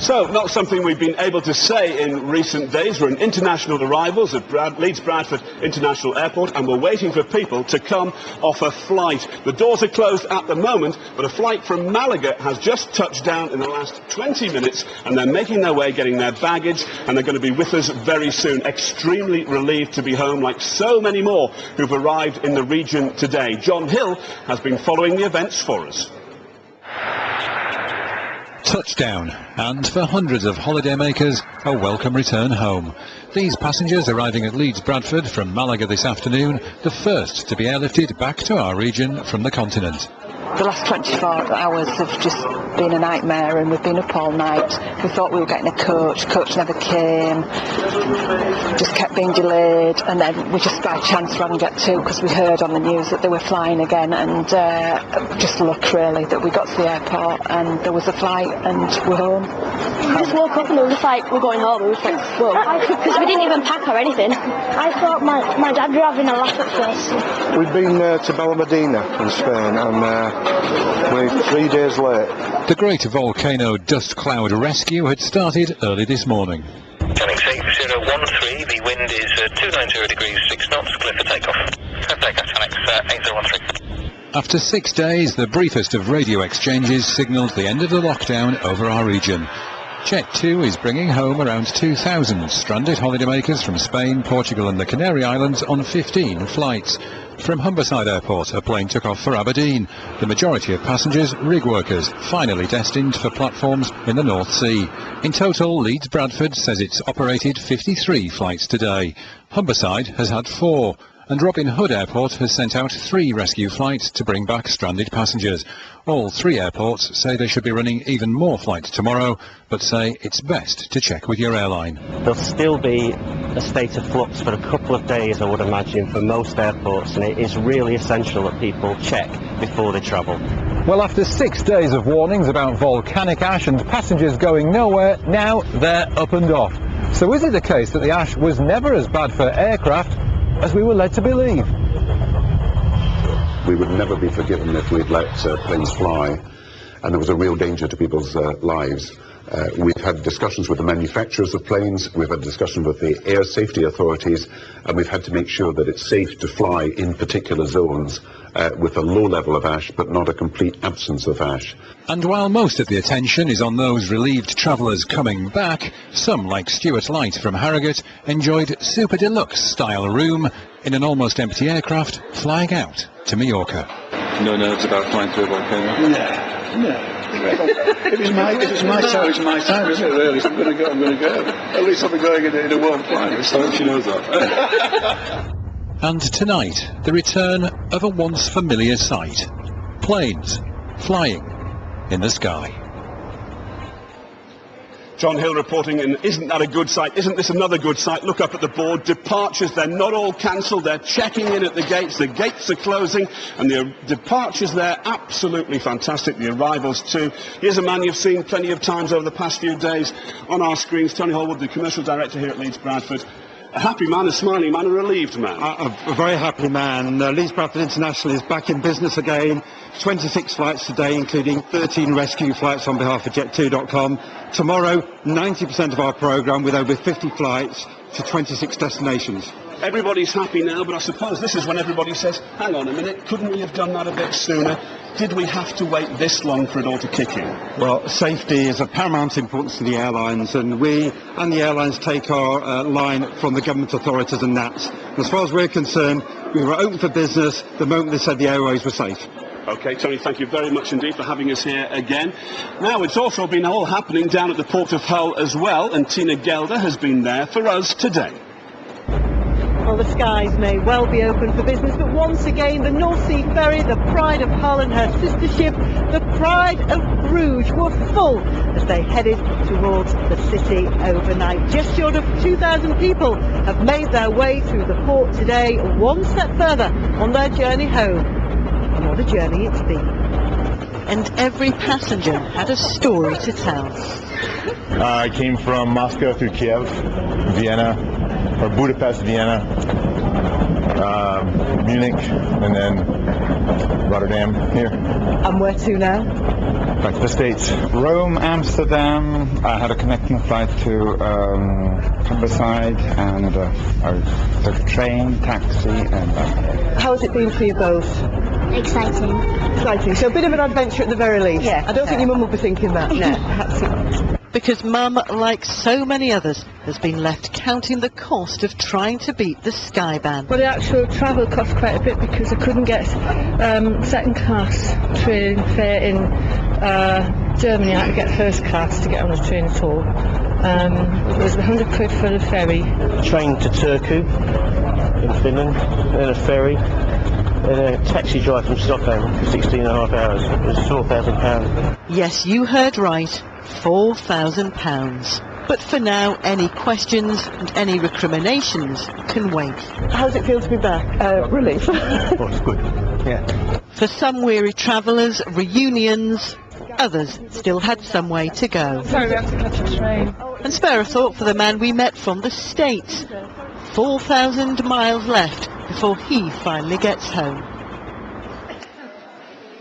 So, not something we've been able to say in recent days. We're in international arrivals at Leeds Bradford International Airport, and we're waiting for people to come off a flight. The doors are closed at the moment, but a flight from Malaga has just touched down in the last 20 minutes, and they're making their way, getting their baggage, and they're going to be with us very soon. Extremely relieved to be home, like so many more who've arrived in the region today. John Hill has been following the events for us. Touchdown, and for hundreds of holidaymakers, a welcome return home. These passengers arriving at Leeds Bradford from Malaga this afternoon, the first to be airlifted back to our region from the continent. The last 24 hours have just been a nightmare, and we've been up all night. We thought we were getting a coach never came, just kept being delayed, and then we just by chance ran Jet 2 because we heard on the news that they were flying again, and just luck really that we got to the airport and there was a flight and we're home. We just woke up and it was just like, we're going home. We was like, whoa, because we didn't even pack or anything. I thought my dad were having a laugh at first. We've been to Medina in Spain, and we're 3 days late. The Great Volcano Dust Cloud Rescue had started early this morning. Turning 6013, the wind is 290 degrees 6 knots, clear for takeoff. Clear for takeoff, Alex 8013. After 6 days, the briefest of radio exchanges signalled the end of the lockdown over our region. Jet 2 is bringing home around 2,000 stranded holidaymakers from Spain, Portugal and the Canary Islands on 15 flights. From Humberside Airport, a plane took off for Aberdeen. The majority of passengers, rig workers, finally destined for platforms in the North Sea. In total, Leeds Bradford says it's operated 53 flights today. Humberside has had 4. And Robin Hood Airport has sent out 3 rescue flights to bring back stranded passengers. All 3 airports say they should be running even more flights tomorrow, but say it's best to check with your airline. There'll still be a state of flux for a couple of days, I would imagine, for most airports, and it is really essential that people check before they travel. Well, after 6 days of warnings about volcanic ash and passengers going nowhere, now they're up and off. So is it the case that the ash was never as bad for aircraft as we were led to believe? We would never be forgiven if we'd let planes fly and there was a real danger to people's lives. We've had discussions with the manufacturers of planes, we've had discussions with the air safety authorities, and we've had to make sure that it's safe to fly in particular zones with a low level of ash but not a complete absence of ash. And while most of the attention is on those relieved travellers coming back, some, like Stuart Light from Harrogate, enjoyed super deluxe style room in an almost empty aircraft flying out to Mallorca. No nerves about flying through a volcano? No. If it's my time, it's my time, isn't it, really? If I'm going to go, I'm going to go. At least I'll be going in a warm climate, so she knows that. And tonight, the return of a once familiar sight. Planes flying in the sky. John Hill reporting, and isn't that a good sight? Isn't this another good sight? Look up at the board. Departures, they're not all cancelled. They're checking in at the gates. The gates are closing, and the departures there, absolutely fantastic. The arrivals too. Here's a man you've seen plenty of times over the past few days on our screens. Tony Hallwood, the commercial director here at Leeds Bradford. A happy man, a smiling man, a relieved man. A very happy man. Leeds Bradford International is back in business again. 26 flights today, including 13 rescue flights on behalf of Jet2.com. Tomorrow, 90% of our programme with over 50 flights to 26 destinations. Everybody's happy now, but I suppose this is when everybody says, hang on a minute, couldn't we have done that a bit sooner? Did we have to wait this long for it all to kick in? Well, safety is of paramount importance to the airlines, and we and the airlines take our line from the government authorities and NATS. And as far as we're concerned, we were open for business the moment they said the airways were safe. OK, Tony, thank you very much indeed for having us here again. Now, it's also been all happening down at the Port of Hull as well, and Tina Gelder has been there for us today. Well, the skies may well be open for business, but once again, the North Sea Ferry, the pride of Hull and her sister ship, the pride of Bruges, were full as they headed towards the city overnight. Just short of 2,000 people have made their way through the port today, one step further on their journey home. And what a journey it's been. And every passenger had a story to tell. I came from Moscow through Kiev, Vienna, or Budapest, Vienna, Munich, and then Rotterdam here. And where to now? Back to the States. Rome, Amsterdam. I had a connecting flight to Humberside, and I took a train, taxi, and How has it been for you both? Exciting. Exciting. So a bit of an adventure at the very least. Yeah. I don't think your mum will be thinking that. No, absolutely. Because Mum, like so many others, has been left counting the cost of trying to beat the sky ban. Well, the actual travel cost quite a bit because I couldn't get second class train fare in Germany. I had to get first class to get on a train at all. It was 100 quid for the ferry. Train to Turku in Finland, then a ferry, then a taxi drive from Stockholm for 16.5 hours. It was £4,000. Yes, you heard right, £4,000. But for now, any questions and any recriminations can wait. How does it feel to be back? Relief. Oh, it's good. Yeah. For some weary travellers, reunions, others still had some way to go. Sorry, we have to catch a train. And spare a thought for the man we met from the States. 4,000 miles left before he finally gets home.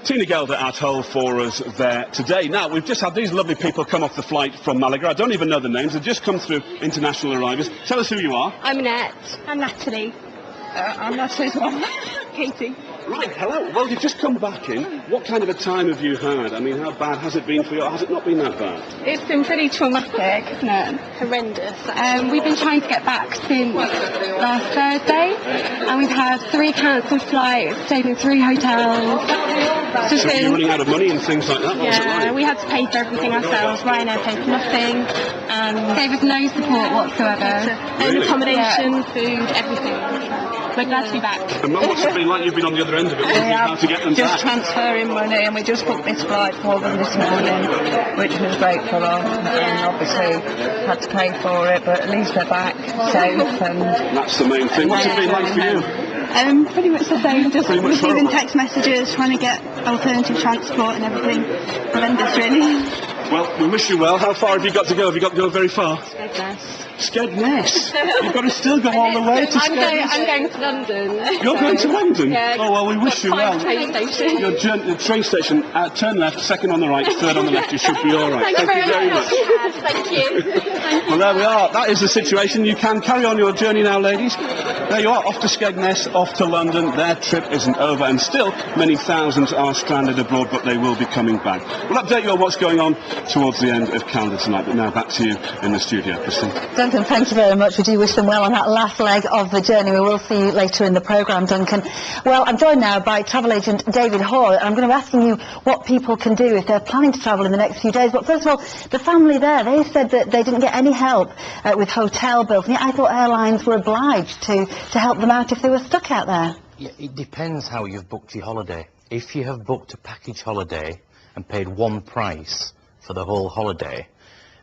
Tina Gelder at Hull for us there today. Now, we've just had these lovely people come off the flight from Malaga. I don't even know the names. They've just come through international arrivals. Tell us who you are. I'm Annette. I'm Natalie. I'm Natalie's mum. Katie. Right, hello. Well, you've just come back in. What kind of a time have you had? I mean, how bad has it been for you, or has it not been that bad? It's been pretty traumatic, isn't it? Horrendous. We've been trying to get back since last Thursday, and we've had 3 cancelled flights, stayed in 3 hotels. So you're running out of money and things like that? What was it like? We had to pay for everything ourselves. Ryanair paid for nothing, and gave us no support whatsoever. Really? Accommodation, food, everything. We're glad to be back. And Mum, what's it been like? You've been on the other end of it, working how to get them just back. transferring money, and we just booked this flight for them this morning, which was great for us, and obviously had to pay for it, but at least they're back safe. And that's the main thing. What's it been like for you? Pretty much the same, just Pretty much receiving horrible. text messages, trying to get alternative transport and everything. Horrendous, really. Well, we wish you well. How far have you got to go? Have you got to go very far? Goodness. Skegness. You've got to still go all the way to Skegness. I'm going to London. You're going to London? Yeah. Oh, well, we wish you well. Train station. Your the train station, turn left, second on the right, third on the left. You should be all right. Thank you very much. Thank you. Well, there we are. That is the situation. You can carry on your journey now, ladies. There you are, off to Skegness, off to London. Their trip isn't over, and still many thousands are stranded abroad, but they will be coming back. We'll update you on what's going on towards the end of calendar tonight, but now back to you in the studio, Christine. Duncan, thank you very much. We do wish them well on that last leg of the journey. We will see you later in the programme, Duncan. Well, I'm joined now by travel agent David Hall, and I'm going to be asking you what people can do if they're planning to travel in the next few days. But first of all, the family there, they said that they didn't get any help with hotel bills, and yet I thought airlines were obliged to help them out if they were stuck out there. Yeah, it depends how you've booked your holiday. If you have booked a package holiday and paid one price for the whole holiday,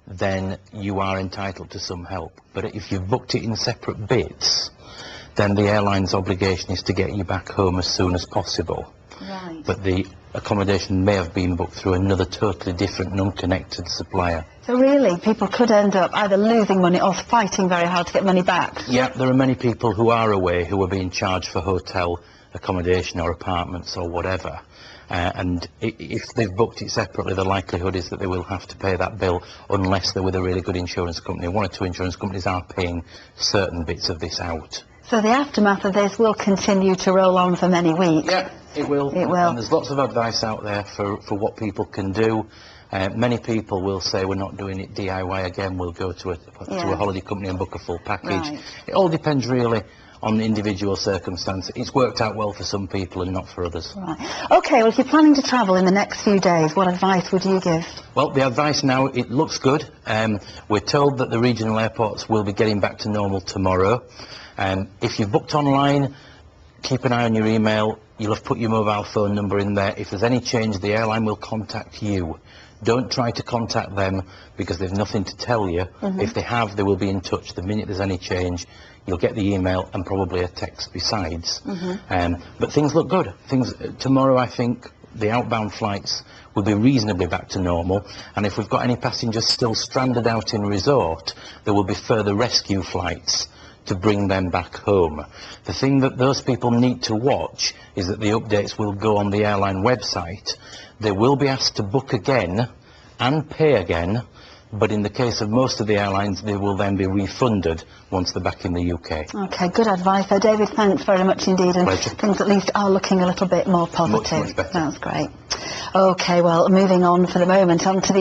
then you are entitled to some help. But if you've booked it in separate bits, then the airline's obligation is to get you back home as soon as possible. Right. But the accommodation may have been booked through another totally different and unconnected supplier. So really, people could end up either losing money or fighting very hard to get money back. Yeah, there are many people who are away who are being charged for hotel accommodation or apartments or whatever. And if they've booked it separately, the likelihood is that they will have to pay that bill unless they're with a really good insurance company. 1 or 2 insurance companies are paying certain bits of this out. So the aftermath of this will continue to roll on for many weeks. Yeah, it will. It will. And there's lots of advice out there for what people can do. Many people will say we're not doing it DIY again, we'll go to a holiday company and book a full package. Right. It all depends really on the individual circumstance. It's worked out well for some people and not for others. Right. OK, well, if you're planning to travel in the next few days, what advice would you give? Well, the advice now, it looks good. We're told that the regional airports will be getting back to normal tomorrow. If you've booked online, keep an eye on your email. You'll have put your mobile phone number in there. If there's any change, the airline will contact you. Don't try to contact them because they've nothing to tell you. If they have, they will be in touch. The minute there's any change, you'll get the email and probably a text besides. But things look good. Tomorrow, I think, the outbound flights will be reasonably back to normal. And if we've got any passengers still stranded out in resort, there will be further rescue flights to bring them back home. The thing that those people need to watch is that the updates will go on the airline website. They will be asked to book again and pay again, but in the case of most of the airlines, they will then be refunded once they're back in the UK. Okay, good advice there, David. Thanks very much indeed. And Pleasure. things at least are looking a little bit more positive. Much better. That's great. Okay, well, moving on for the moment on to the